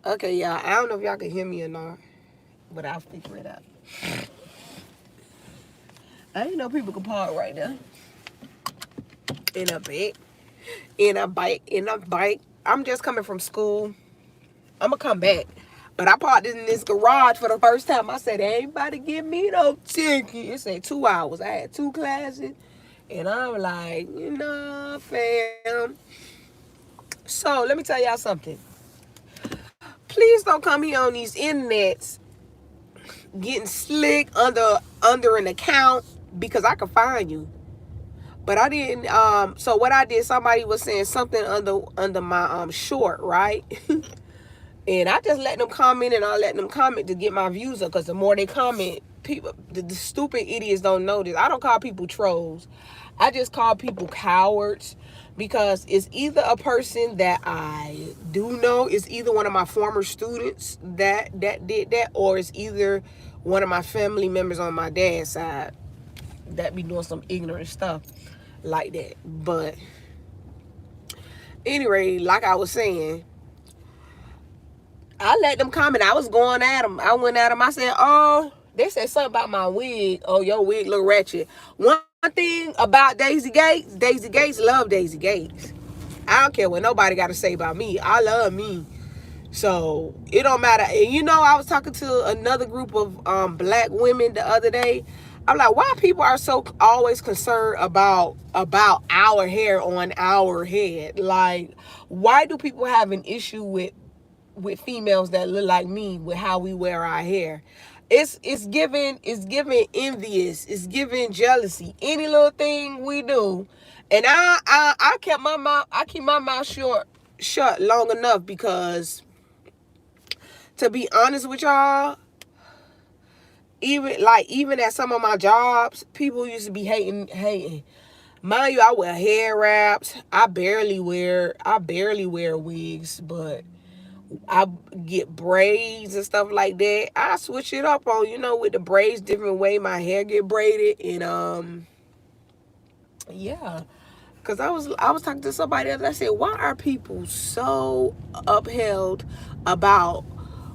Okay, y'all. I don't know if y'all can hear me or not, but I'll figure it out. I didn't know people could park right there in a bike, in a bike. I'm just coming from school. I'm gonna come back, but I parked in this garage for the first time. I said, "Anybody give me no ticket?" It said 2 hours. I had two classes, and I'm like, fam. So let me tell y'all something. Please don't come here on these internets getting slick under an account because I can find you. But I didn't. So what I did, somebody was saying something under my short, right? And I just let them comment, and I let them comment to get my views up. Cause the more they comment, people, the stupid idiots don't know this. I don't call people trolls. I just call people cowards, because it's either a person that I do know, it's either one of my former students that did that, or it's either one of my family members on my dad's side that be doing some ignorant stuff like that. But anyway, like I was saying, I let them comment. I was going at them. I went at them. I said, "Oh, they said something about my wig. Oh, your wig look ratchet." One thing about Daisy Gates love Daisy Gates. I don't care what nobody got to say about me. I love me. So it don't matter. And I was talking to another group of black women the other day. I'm like, why people are so always concerned about our hair on our head? Like, why do people have an issue with females that look like me with how we wear our hair? It's giving envious. It's giving jealousy. Any little thing we do, and I kept my mouth. I keep my mouth shut long enough, because to be honest with y'all, even at some of my jobs, people used to be hating. Mind you, I wear hair wraps. I barely wear wigs, but I get braids and stuff like that. I switch it up on, with the braids, different way my hair get braided. And yeah. Cause I was talking to somebody else. I said, why are people so upheld about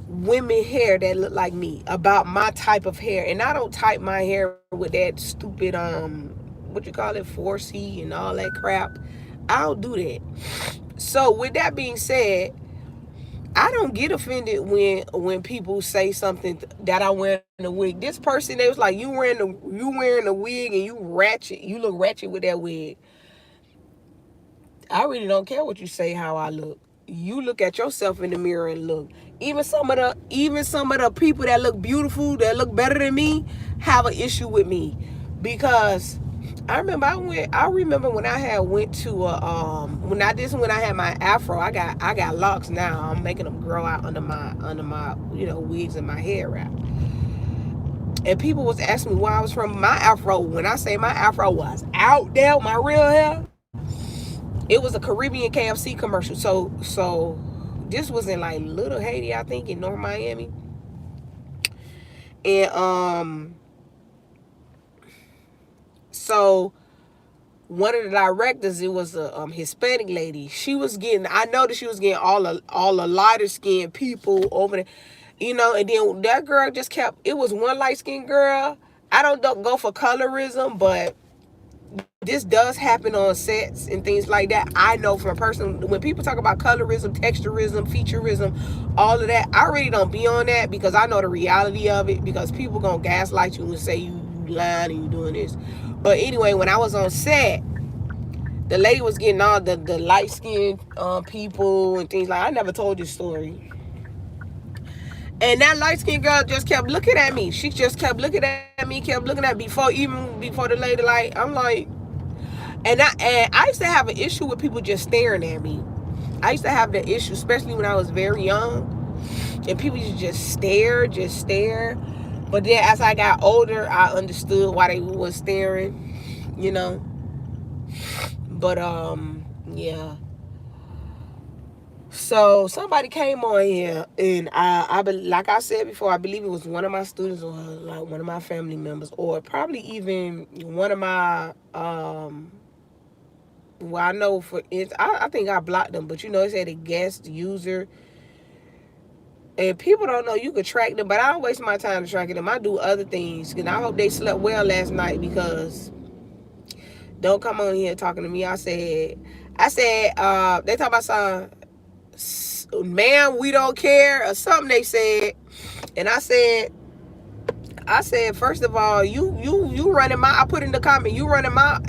women hair that look like me, about my type of hair? And I don't type my hair with that stupid what you call it, 4C and all that crap. I don't do that. So with that being said, I don't get offended when people say something that I wear in a wig. This person, they was like, you wearing a wig and you ratchet. You look ratchet with that wig. I really don't care what you say how I look. You look at yourself in the mirror and look. Even some of the people that look beautiful, that look better than me, have an issue with me. Because I remember when I had went to when I had my afro. I got locks now. I'm making them grow out under my wigs and my hair wrap. And people was asking me where I was from. My afro, when I say my afro was out there, my real hair, it was a Caribbean KFC commercial. So this was in like Little Haiti, I think, in North Miami. And so one of the directors, it was a Hispanic lady. She was getting, I noticed she was getting all the lighter skinned people over there. And then that girl just kept, it was one light skinned girl. I don't go for colorism, but this does happen on sets and things like that. I know from a person, when people talk about colorism, texturism, featureism, all of that, I really don't be on that, because I know the reality of it, because people gonna gaslight you and say you lying and you doing this. But anyway, when I was on set, the lady was getting all the light skinned people and things like, I never told this story. And that light skinned girl just kept looking at me. She just kept looking at me, kept looking at me, before the lady, like, I'm like, and I used to have an issue with people just staring at me. I used to have that issue, especially when I was very young. And people used to just stare, just stare. But then as I got older, I understood why they was staring, you know. But yeah. So somebody came on here, and like I said before, I believe it was one of my students, or like one of my family members, or probably even one of my well, I know for it, I think I blocked them, but it said a guest user. And people don't know you could track them, but I don't waste my time tracking them. I do other things. And I hope they slept well last night, because don't come on here talking to me. They talk about something, man, we don't care, or something they said. And I said, first of all, you running my, I put in the comment, you running my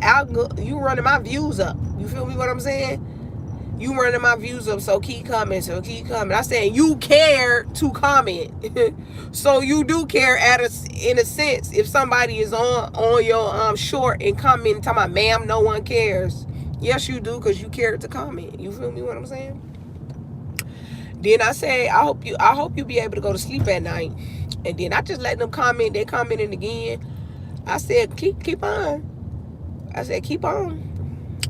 views up. You feel me what I'm saying? You running my views up, so keep coming, I said you care to comment. So you do care in a sense. If somebody is on your short and comment talking about, ma'am, no one cares. Yes, you do, because you cared to comment. You feel me what I'm saying? Then I say, I hope you be able to go to sleep at night. And then I just let them comment. They commenting again. I said, keep on. I said, keep on.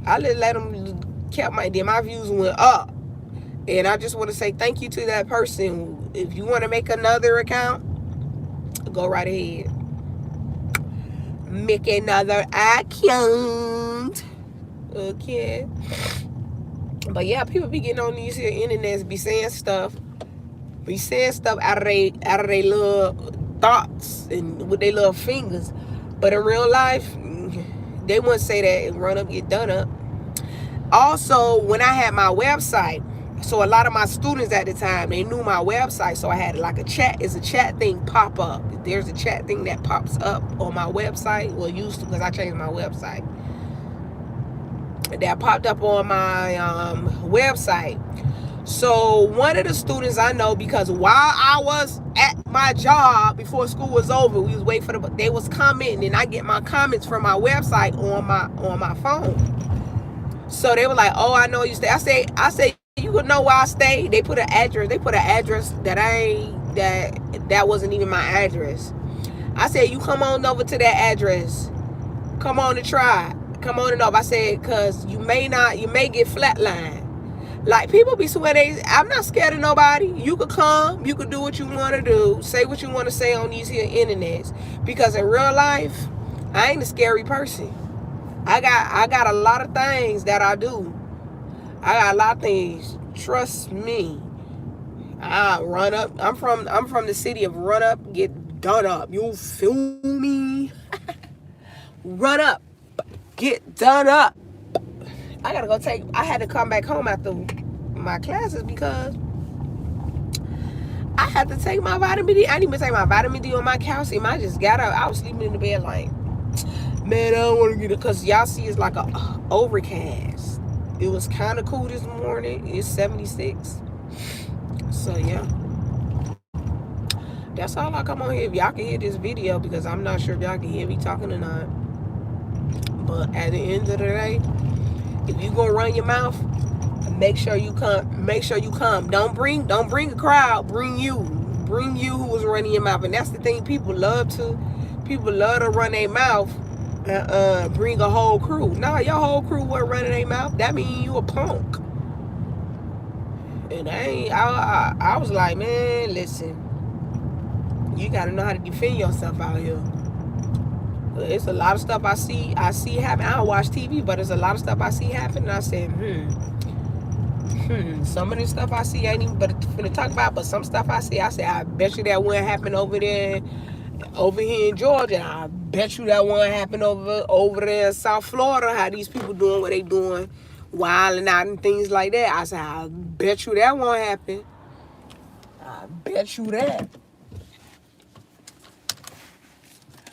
I let them kept my views went up. And I just want to say thank you to that person. If you want to make another account, go right ahead. Make another account. Okay. But yeah, people be getting on these here internets, be saying stuff out of their little thoughts and with their little fingers. But in real life, they wouldn't say that and run up, get done up. Also, when I had my website, so a lot of my students at the time, they knew my website. So I had like a chat thing pop up. There's a chat thing that pops up on my website. Well, used to, because I changed my website. That popped up on my website. So one of the students I know, because while I was at my job before school was over, we was waiting for they was commenting, and I get my comments from my website on my phone. So they were like, "Oh, I know you stay." I say, "You could know where I stay." They put an address. that wasn't even my address. I said, "You come on over to that address. Come on and try. Come on and over." I said, "Cause you may get flatlined." Like, people be sweating. I'm not scared of nobody. You could come. You could do what you want to do. Say what you want to say on these here internets. Because in real life, I ain't a scary person. I got a lot of things that I do. I got a lot of things. Trust me. I run up. I'm from the city of run up, get done up. You feel me? Run up, get done up. I had to come back home after my classes because I had to take my vitamin D. I didn't even take my vitamin D on my calcium. I just got up. I was sleeping in the bed like, man, I don't want to get it. Because y'all see it's like a overcast. It was kind of cool this morning. It's 76. So, yeah. That's all I come on here. If y'all can hear this video, because I'm not sure if y'all can hear me talking or not. But at the end of the day, if you gonna run your mouth, make sure you come. Don't bring a crowd. Bring you who was running your mouth. And that's the thing. People love to run their mouth and bring a whole crew. Nah, your whole crew wasn't running their mouth. That means you a punk. And I was like, man, listen, you gotta know how to defend yourself out here. It's a lot of stuff I see happen. I don't watch TV, but there's a lot of stuff I see happen, and I said, some of this stuff I see ain't even but to talk about, but some stuff I see, I bet you that one happened over here in Georgia. I bet you that one happened over there in South Florida. How these people doing what they doing, wilding out and things like that. I said, I bet you that won't happen. I bet you that.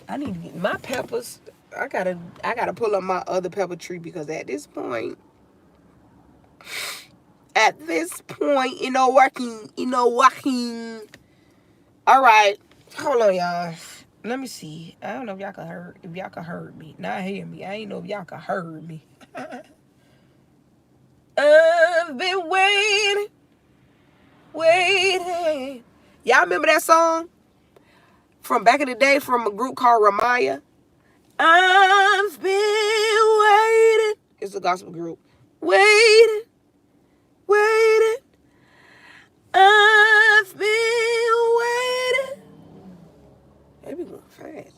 I need to get my peppers. I gotta pull up my other pepper tree, because at this point, you know, working. All right, hold on, y'all. Let me see. I don't know if y'all can heard me. Not hear me. I ain't know if y'all can heard me. I've been waiting. Y'all remember that song from back in the day from a group called Ramaya? I've been waiting. It's a gospel group. Waiting. I've been waiting. Maybe going fast.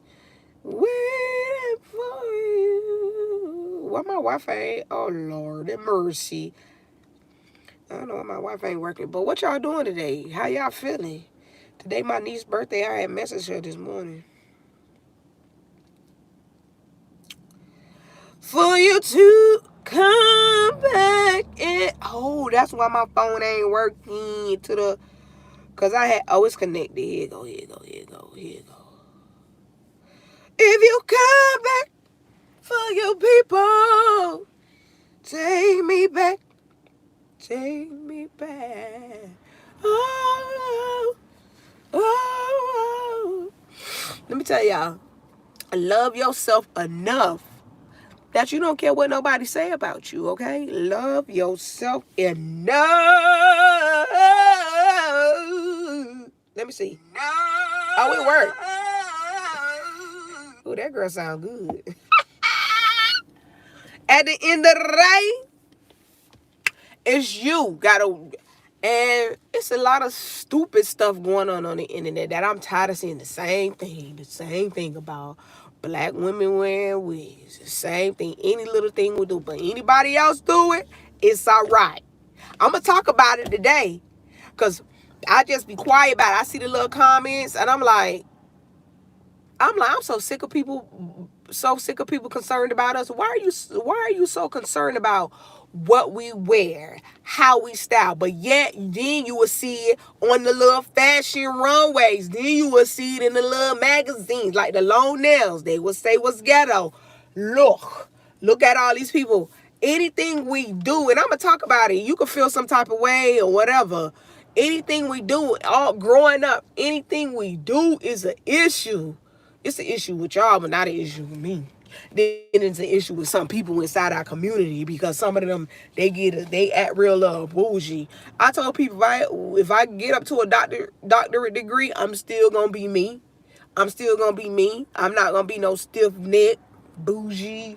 Waiting for you. Why my Wi-Fi? Oh, Lord, have mercy. I know my wife ain't working, but what y'all doing today? How y'all feeling? Today my niece's birthday. I had messaged her this morning. For you to come back and that's why my phone ain't working cause I had it's connected. Here you go. If you come back for your people, take me back. Take me back. Oh, oh. Let me tell y'all, love yourself enough that you don't care what nobody say about you, okay? Love yourself enough. Let me see. Oh, it worked. Oh, that girl sound good. At the end of the day, it's you gotta, and it's a lot of stupid stuff going on the internet that I'm tired of seeing the same thing about black women wearing wigs, the same thing, any little thing we do, but anybody else do it, it's all right. I'm gonna talk about it today, cause I just be quiet about it. I see the little comments, and I'm so sick of people concerned about us. Why are you so concerned about what we wear, how we style? But yet then you will see it on the little fashion runways. Then you will see it in the little magazines, like the long nails. They will say what's ghetto. Look at all these people. Anything we do, and I'm gonna talk about it. You can feel some type of way or whatever. Anything we do, all growing up, anything we do is an issue. It's an issue with y'all, but not an issue with me. Then it's an issue with some people inside our community, because some of them, they act real bougie. I told people, if I get up to a doctorate degree, I'm still gonna be me. I'm still gonna be me. I'm not gonna be no stiff neck, bougie,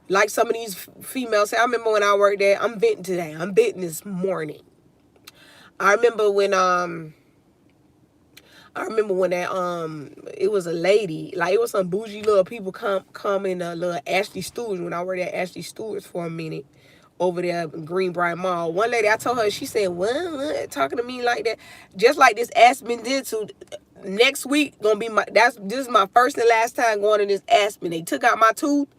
like some of these females say. I remember when I worked there. I'm venting today. I'm venting this morning. I remember when that it was a lady, like it was some bougie little people come in a little Ashley Stewart's, when I worked at Ashley Stewart's for a minute over there in Greenbrier Mall. One lady, I told her, she said, what? Talking to me like that. Just like this Aspen Dental, next week gonna be this is my first and last time going to this Aspen. They took out my tooth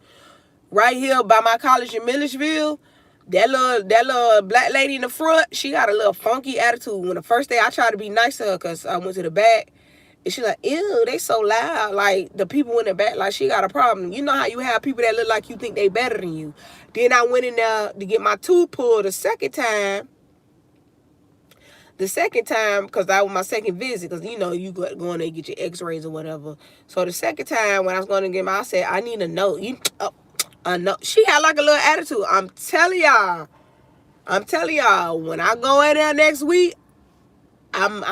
right here by my college in Milledgeville. That little black lady in the front, she got a little funky attitude. When the first day I tried to be nice to her, because I went to the back, and she like, ew, they so loud. Like, the people in the back, like, she got a problem. You know how you have people that look like you think they better than you. Then I went in there to get my tooth pulled the second time, because that was my second visit, because, you know, you go in there and get your x-rays or whatever. So the second time when I was going to get I said, I need a note. No, she had like a little attitude. I'm telling y'all, when I go in there next week, I'm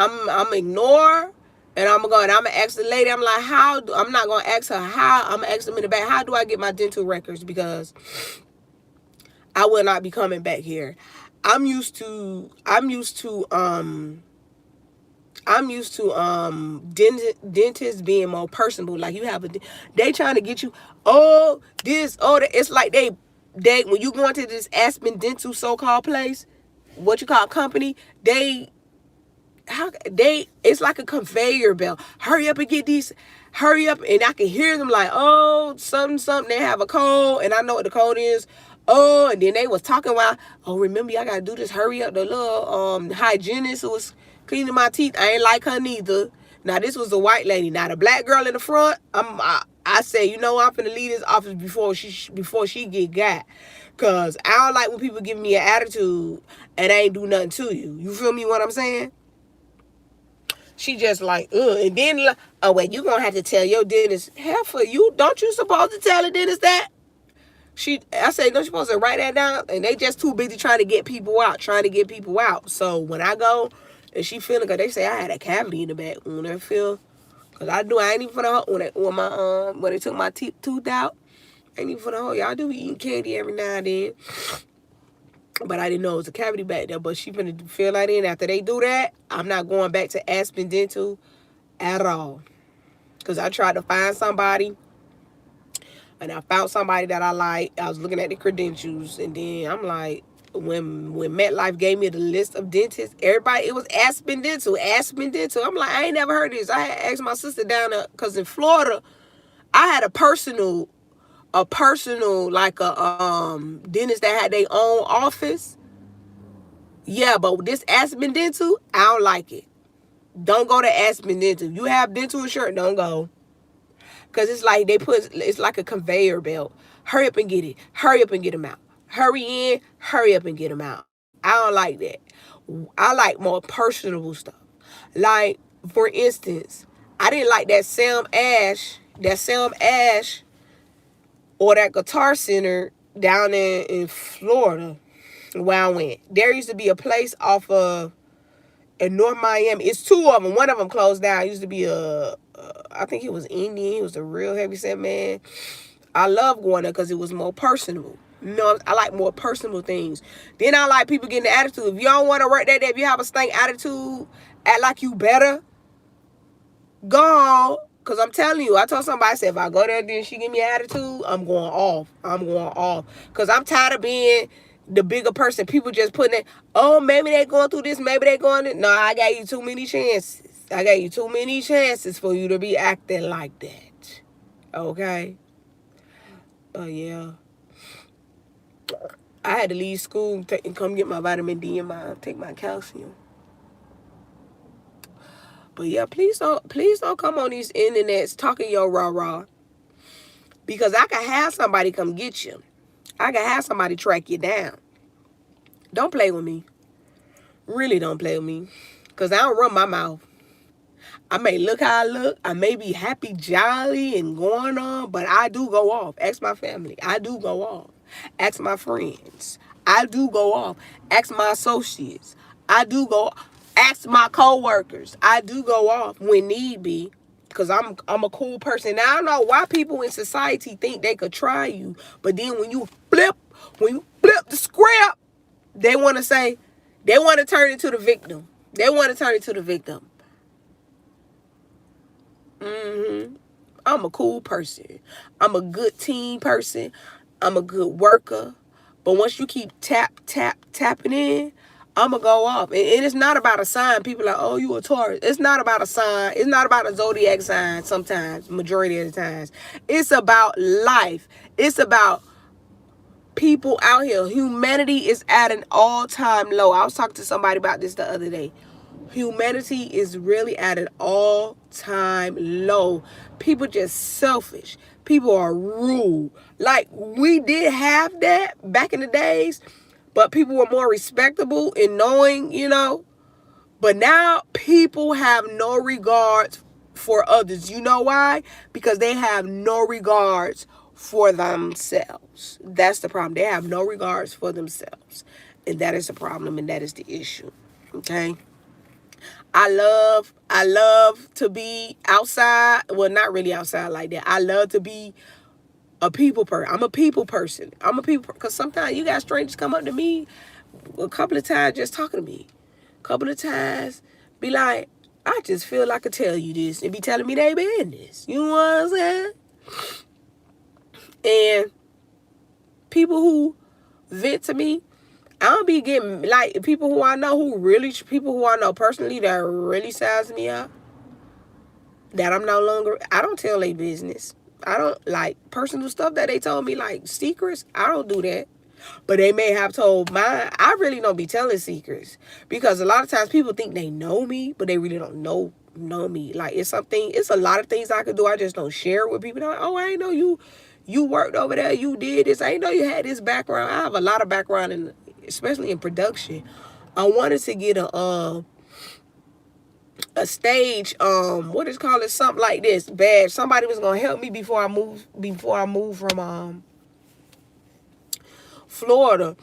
ignore, and I'm gonna ask the lady. I'm like, I'm not gonna ask her how. I'm gonna ask them in the back, how do I get my dental records? Because I will not be coming back here. I'm used to dentists being more personable. Like, you have they trying to get you, that. It's like they when you go into this Aspen Dental so-called place, what you call company, it's like a conveyor belt. Hurry up and get these. Hurry up, and I can hear them like, oh, something. They have a code, and I know what the code is. Oh, and then they was talking about, oh, remember, I gotta do this. Hurry up. The little hygienist who was cleaning my teeth, I ain't like her neither. Now, this was a white lady. Now, the black girl in the front, I say, you know, I'm finna leave this office before she get got. Cause I don't like when people give me an attitude and they ain't do nothing to you. You feel me what I'm saying? She just like, ugh. And then, oh, wait, you gonna have to tell your dentist, heifer, don't you supposed to tell the dentist that? I said, don't you supposed to write that down? And they just too busy trying to get people out. So when I go and she feeling good, they say I had a cavity in the back. When I feel, cause I ain't even for the whole, when they took my tooth out, I ain't even for the whole. Y'all do be eating candy every now and then. But I didn't know it was a cavity back there. But she finna fill that in. After they do that, I'm not going back to Aspen Dental at all. Because I tried to find somebody, and I found somebody that I like. I was looking at the credentials, and then I'm like, when MetLife gave me the list of dentists, everybody, it was Aspen Dental, Aspen Dental. I'm like, I ain't never heard of this. I had asked my sister down there, because in Florida, I had a personal like a dentist that had their own office. Yeah, but this Aspen Dental, I don't like it. Don't go to Aspen Dental. You have dental insurance, don't go. Because it's like it's like a conveyor belt. Hurry up and get it. Hurry up and get them out. Hurry in, hurry up and get them out. I don't like that. I like more personable stuff. Like, for instance, I didn't like that Sam Ash, or that Guitar Center down in Florida where I went. There used to be a place off of in North Miami. It's two of them. One of them closed down. It used to be I think it was Indian. He was a real heavyset man. I love going there because it was more personable. You know, I like more personable things. Then I like people getting the attitude. If you don't want to work that day, if you have a stank attitude, act like you better, go on. Because I'm telling you, I told somebody, I said, if I go there, then she give me an attitude, I'm going off. I'm going off. Because I'm tired of being the bigger person. People just putting it, oh, maybe they going through this, maybe they going to. No, I got you too many chances. I got you too many chances for you to be acting like that. Okay? But yeah. I had to leave school and come get my vitamin D and take my calcium. But yeah, please don't come on these internets talking your rah-rah. Because I can have somebody come get you. I can have somebody track you down. Don't play with me. Really don't play with me. Because I don't run my mouth. I may look how I look. I may be happy, jolly, and going on. But I do go off. Ask my family. I do go off. Ask my friends. I do go off. Ask my associates. I do go off. Ask my co-workers. I do go off when need be. Because I'm a cool person. Now, I don't know why people in society think they could try you. But then when you flip the script, they want to turn into the victim. They want to turn into the victim. I'm a cool person. I'm a good team person. I'm a good worker. But once you keep tapping in, I'm going to go off. And it's not about a sign. People are like, oh, you a Taurus. It's not about a sign. It's not about a zodiac sign sometimes, majority of the times. It's about life. It's about people out here. Humanity is at an all-time low. I was talking to somebody about this the other day. Humanity is really at an all-time low. People just selfish. People are rude. Like, we did have that back in the days, but people were more respectable in knowing, you know. But now people have no regards for others. You know why? Because they have no regards for themselves. That's the problem. They have no regards for themselves. And that is the problem, and that is the issue. Okay? I love to be outside. Well, not really outside like that. I love to be a people person. I'm a people person. Because sometimes you got strangers come up to me a couple of times just talking to me. A couple of times be like, I just feel like I could tell you this, and be telling me they business. You know what I'm saying? And people who vent to me, I don't be getting, like, people who I know personally that really size me out, that I don't tell their business. I don't, like, personal stuff that they told me, like, secrets, I don't do that. But they may have told mine. I really don't be telling secrets. Because a lot of times people think they know me, but they really don't know me. Like, it's a lot of things I could do. I just don't share it with people. They're like, oh, I ain't know you worked over there. You did this. I ain't know you had this background. I have a lot of background, especially in production. I wanted to get a stage, what is called it, something like this badge. Somebody was gonna help me before I moved from Florida,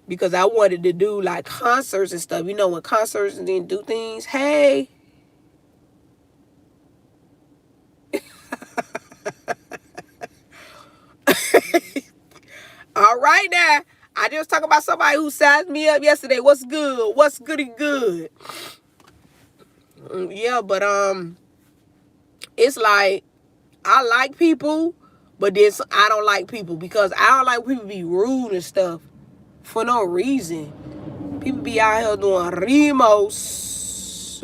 because I wanted to do like concerts and stuff. You know, when concerts and then do things. Hey. All right now. I just talk about somebody who sized me up yesterday. What's good? What's goody good? Yeah, but it's like I like people, but then I don't like people, because I don't like people be rude and stuff. for no reason. People be out here doing remos.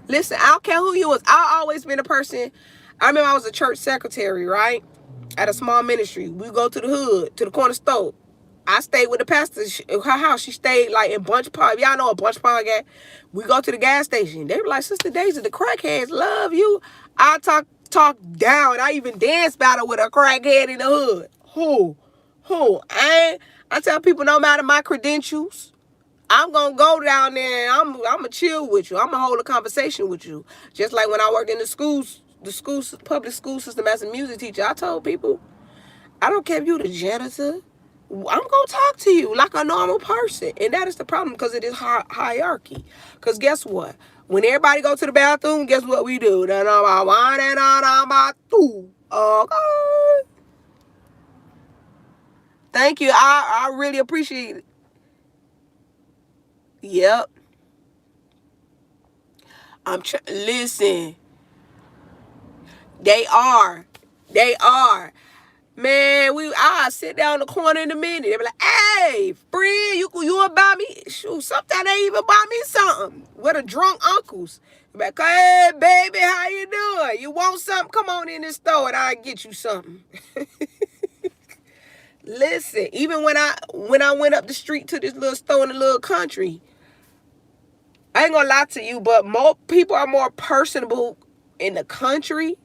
Listen, I don't care who you was. I always been a person. I remember I was a church secretary, right? At a small ministry. We go to the hood, to the corner store. I stayed with the pastor. Her house, she stayed like in Bunch Park. Y'all know what Bunch Park at? We go to the gas station. They were like, Sister Daisy, the crackheads love you. I talk down. I even dance battle with a crackhead in the hood. Who? I tell people no matter my credentials, I'm going to go down there and I'm going to chill with you. I'm going to hold a conversation with you. Just like when I worked in the public school system as a music teacher, I told people, I don't care if you're the janitor. I'm going to talk to you like a normal person. And that is the problem because it is hierarchy. Because guess what? When everybody go to the bathroom, guess what we do? Okay. Thank you. I really appreciate it. Yep. Listen. They are. Man, I sit down in the corner in a minute. They be like, hey, friend, you want to buy me? Shoot, sometimes they even buy me something. With the drunk uncles. Be like, hey, baby, how you doing? You want something? Come on in the store and I'll get you something. Listen, even when I went up the street to this little store in the little country, I ain't gonna lie to you, but more people are more personable in the country.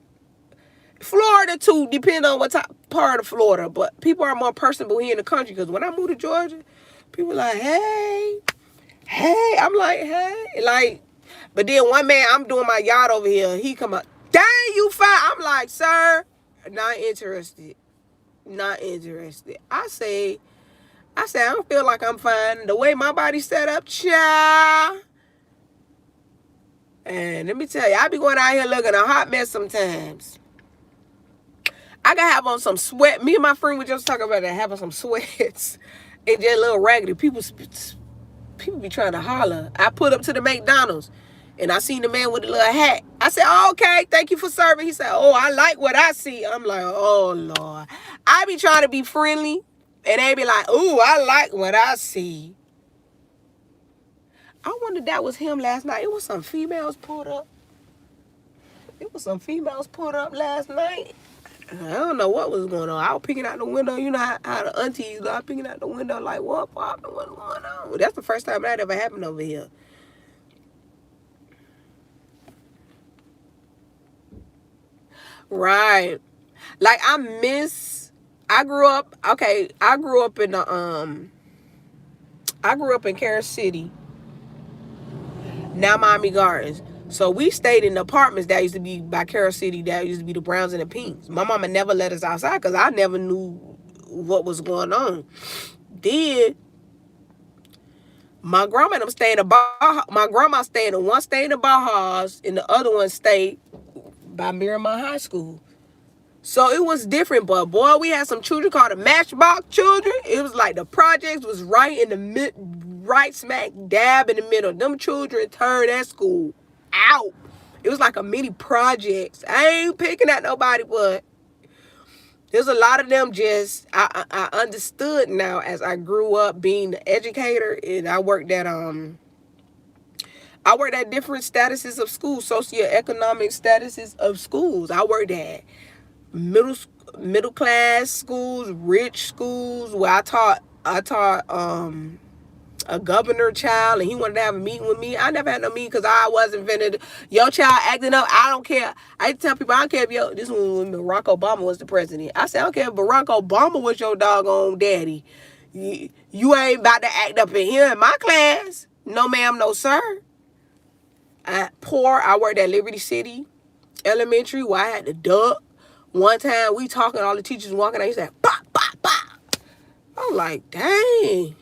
Florida too, depending on what part of Florida, but people are more personable here in the country. Because when I moved to Georgia, people like, hey, I'm like, hey, like, but then one man, I'm doing my yard over here. He come up, dang, you fine. I'm like, sir, not interested. I say, I don't feel like I'm fine. The way my body's set up, child. And let me tell you, I be going out here looking a hot mess sometimes. I gotta have on some sweat. Me and my friend were just talking about that, having some sweats and just a little raggedy. People be trying to holler. I put up to the McDonald's and I seen the man with the little hat. I said, oh, okay, thank you for serving. He said, oh, I like what I see. I'm like, oh, Lord. I be trying to be friendly and they be like, ooh, I like what I see. I wonder if that was him last night. It was some females pulled up. Last night. I don't know what was going on. I was peeking out the window. You know how the aunties go. I was peeking out the window like, what poppin'? What's going on? That's the first time that ever happened over here. Right. Like I grew up in Carol City, now Miami Gardens. So we stayed in the apartments that used to be by Carol City, that used to be the browns and the pinks. My mama never let us outside because I never knew what was going on. Then my grandma and them stayed in my grandma stayed in one stayed in the Bajas and the other one stayed by Miramar High School. So it was different, but boy, we had some children called the Matchbox children. It was like the projects was right in the right smack dab in the middle. Them children turned that school out. It was like a mini projects. I ain't picking at nobody, but there's a lot of them just, I understood now as I grew up being an educator, and I worked at different statuses of schools, socioeconomic statuses of schools. I worked at middle class schools, rich schools, where I taught a governor child, and he wanted to have a meeting with me. I never had no meeting because I wasn't finna. Your child acting up, I don't care. I tell people, I don't care if this was when Barack Obama was the president. I said, I don't care if Barack Obama was your doggone daddy. You ain't about to act up in here in my class. No, ma'am, no, sir. I worked at Liberty City Elementary where I had to duck. One time we talking, all the teachers walking out, he said, bop, bop, bop. I'm like, dang.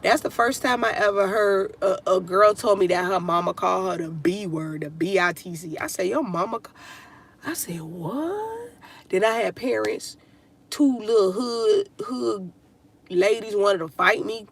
That's the first time I ever heard a girl told me that her mama called her the B word, the B-I-T-C. I said, your mama? I said, what? Then I had parents, two little hood ladies wanted to fight me.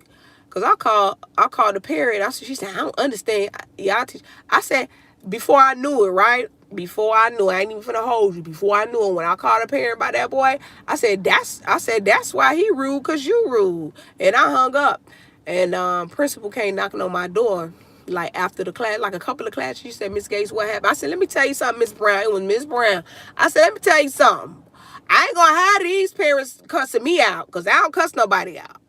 Because I called the parent. She said, I don't understand. Yeah, I said, before I knew it, right? Before I knew, I ain't even finna hold you. Before I knew it, when I called a parent about that boy, that's why he rude, cause you rude. And I hung up. And principal came knocking on my door, like after the class, like a couple of classes. She said, Miss Gates, what happened? I said, let me tell you something, Miss Brown. It was Miss Brown. I said, let me tell you something. I ain't gonna have these parents cussing me out, cause I don't cuss nobody out.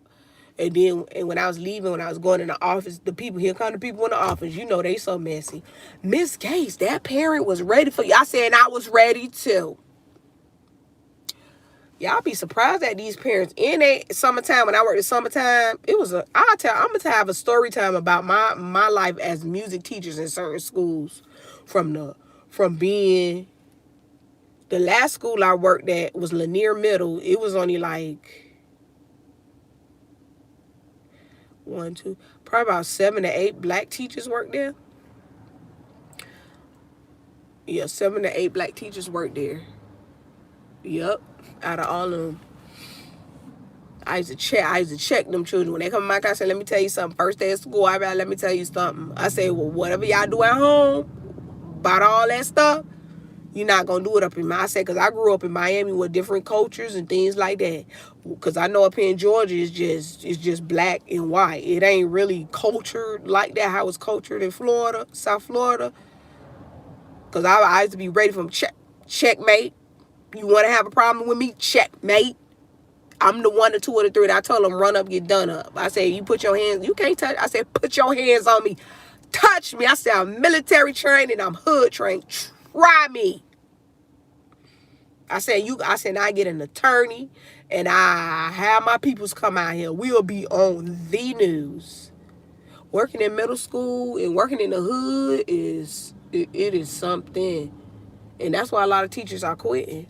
And then, and when I was leaving, when I was going in the office, here come the people in the office. You know, they so messy. Miss Gates, that parent was ready for you. I said, and I was ready too. Y'all be surprised at these parents. In a summertime, when I worked in summertime, I'm gonna have a story time about my life as music teachers in certain schools. From being, the last school I worked at was Lanier Middle. It was only like, probably about 7 to 8 black teachers worked there. Yeah, 7 to 8 black teachers worked there. Yep, out of all of them. I used to check them children. When they come to my class, I said, let me tell you something. First day of school, let me tell you something. I say, well, whatever y'all do at home, about all that stuff, you're not going to do it up in my, I said, because I grew up in Miami with different cultures and things like that. Because I know up here in Georgia, it's just black and white. It ain't really cultured like that, how it's cultured in Florida, South Florida. Because I used to be ready from checkmate. You want to have a problem with me? Checkmate. I'm the 1, the 2, or the 3. I told them, run up, get done up. I said, you put your hands, you can't touch. I said, put your hands on me. Touch me. I said, I'm military trained and I'm hood trained. Try me. I said, now I get an attorney and I have my peoples come out here. We'll be on the news. Working in middle school and working in the hood it is something. And that's why a lot of teachers are quitting.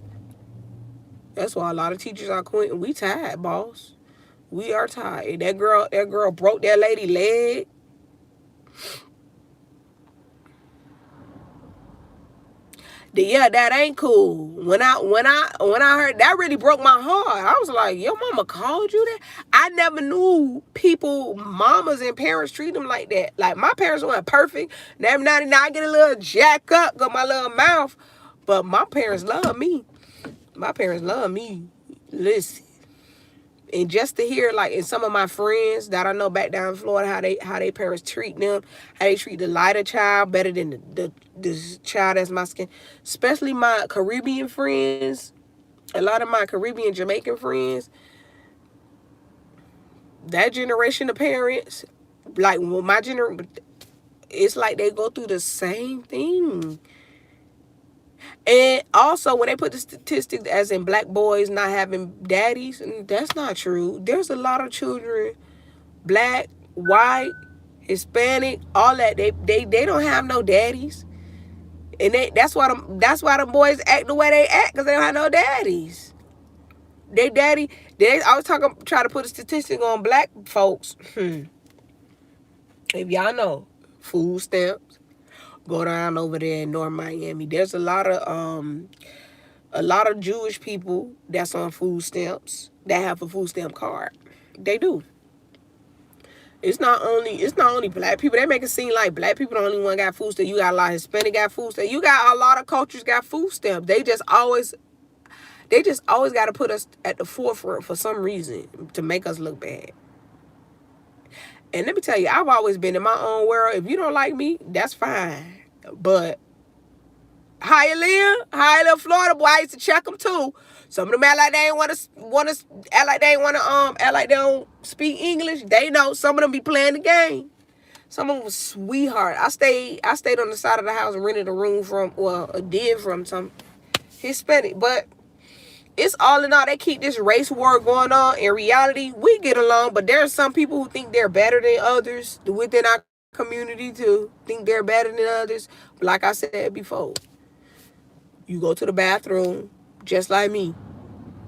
We tired, boss. We are tired. That girl broke that lady leg. Yeah, that ain't cool. When I heard that, really broke my heart. I was like, your mama called you that? I never knew mamas and parents treat them like that. Like, my parents weren't perfect. Now I get a little jack up, got my little mouth. But my parents love me. Listen. And just to hear, like, in some of my friends that I know back down in Florida, how they parents treat them, how they treat the lighter child better than the child that's my skin. Especially my Caribbean friends, a lot of my Caribbean Jamaican friends, that generation of parents, like, well, my generation, it's like they go through the same thing. And also, when they put the statistics as in black boys not having daddies, that's not true. There's a lot of children, black, white, Hispanic, all that. They don't have no daddies, and that's why them boys act the way they act, because they don't have no daddies. They always try to put a statistic on black folks. If y'all know, food stamps. Go down over there in North Miami. There's a lot of Jewish people that's on food stamps that have a food stamp card. They do. It's not only black people. They make it seem like black people the only one got food stamps. You got a lot of Hispanic got food stamps. You got a lot of cultures got food stamps. They just always got to put us at the forefront for some reason to make us look bad. And let me tell you, I've always been in my own world. If you don't like me, that's fine. But Hialeah, Florida, boy, I used to check them too. Some of them act like they ain't act like they don't speak English. They know. Some of them be playing the game. Some of them was sweetheart. I stayed on the side of the house and rented a room from some Hispanic, but it's all in all, they keep this race war going on. In reality, we get along, but there are some people who think they're better than others within our community too. Think they're better than others. But like I said before, you go to the bathroom just like me.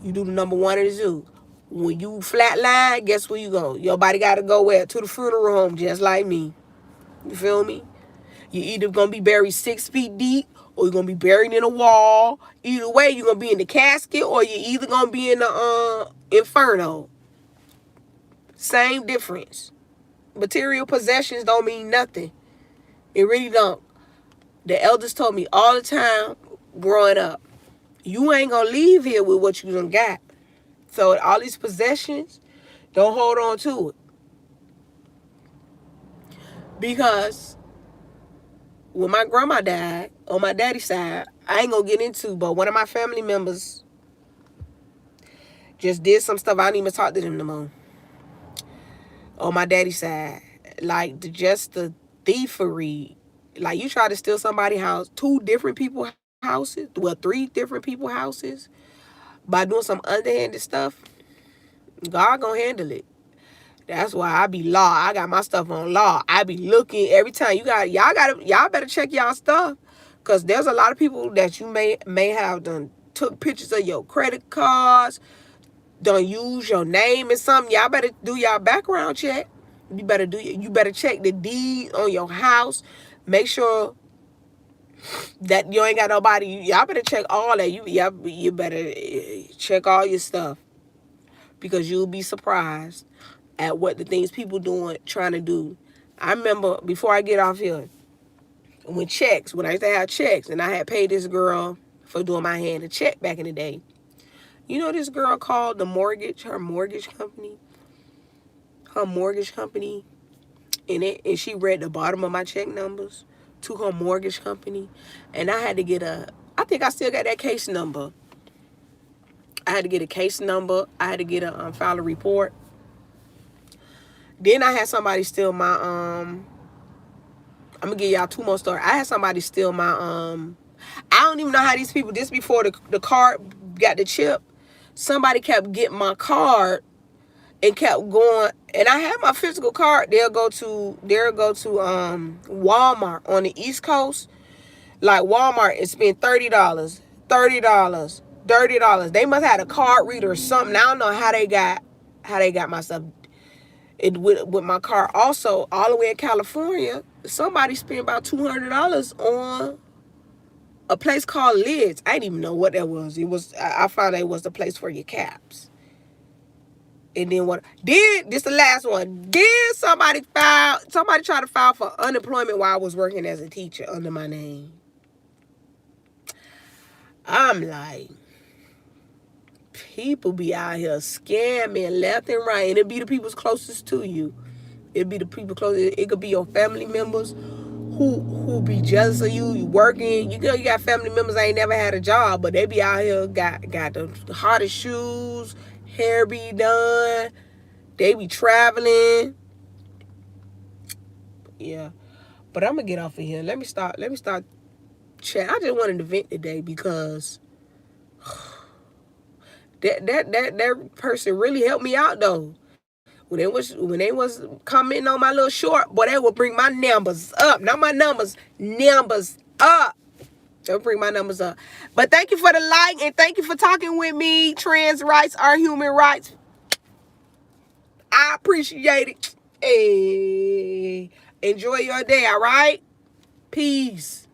You do the number 1 in the zoo. When you flatline, guess where you go? Your body got to go where? To the funeral home, just like me. You feel me? You either going to be buried 6 feet deep, or you're going to be buried in a wall. Either way, you're going to be in the casket, or you're either going to be in the inferno. Same difference. Material possessions don't mean nothing. It really don't. The elders told me all the time growing up, you ain't gonna leave here with what you done got. So all these possessions, don't hold on to it. Because when my grandma died, on my daddy's side, I ain't gonna get into, but one of my family members just did some stuff. I don't even talk to them no more. On my daddy's side. Like, just the thievery. Like, you try to steal somebody's house, 2 different people's houses, well, 3 different people's houses, by doing some underhanded stuff, God gonna handle it. That's why I be law. I got my stuff on law. I be looking every time. Y'all better check y'all stuff. Cause there's a lot of people that you may have done took pictures of your credit cards, done use your name and something. Y'all better do y'all background check. You better check the deed on your house. Make sure that you ain't got nobody. Y'all better check all that. You better check all your stuff. Because you'll be surprised at what the things people trying to do. I remember before I get off here, when I used to have checks, and I had paid this girl for doing my hand a check back in the day. You know, this girl called her mortgage company, and she read the bottom of my check numbers to her mortgage company, and I had to get I think I still got that case number. I had to get a case number. I had to get file a report. Then I had somebody steal my I'm gonna give y'all 2 more stories. I had somebody steal my I don't even know how these people, this before the card got the chip, somebody kept getting my card and kept going, and I had my physical card. They'll go to Walmart on the East Coast, like Walmart, and spend $30. $30. They must have had a card reader or something. I don't know how they got my stuff. With my car. Also, all the way in California, somebody spent about $200 on a place called Lids. I didn't even know what that was. I found out it was the place for your caps. And then this the last one. Did somebody try to file for unemployment while I was working as a teacher under my name? I'm like, people be out here scamming left and right, and it be the people's closest to you. It be the people closest. It could be your family members who be jealous of you. You working. You got family members that ain't never had a job, but they be out here got the hottest shoes, hair be done. They be traveling. Yeah, but I'm gonna get off of here. Let me start chat. I just wanted to vent today because that person really helped me out though. When they was commenting on my little short, boy, they would bring my numbers up. Not my numbers up. They'll bring my numbers up. But thank you for the like, and thank you for talking with me. Trans rights are human rights. I appreciate it. Hey, enjoy your day, all right? Peace.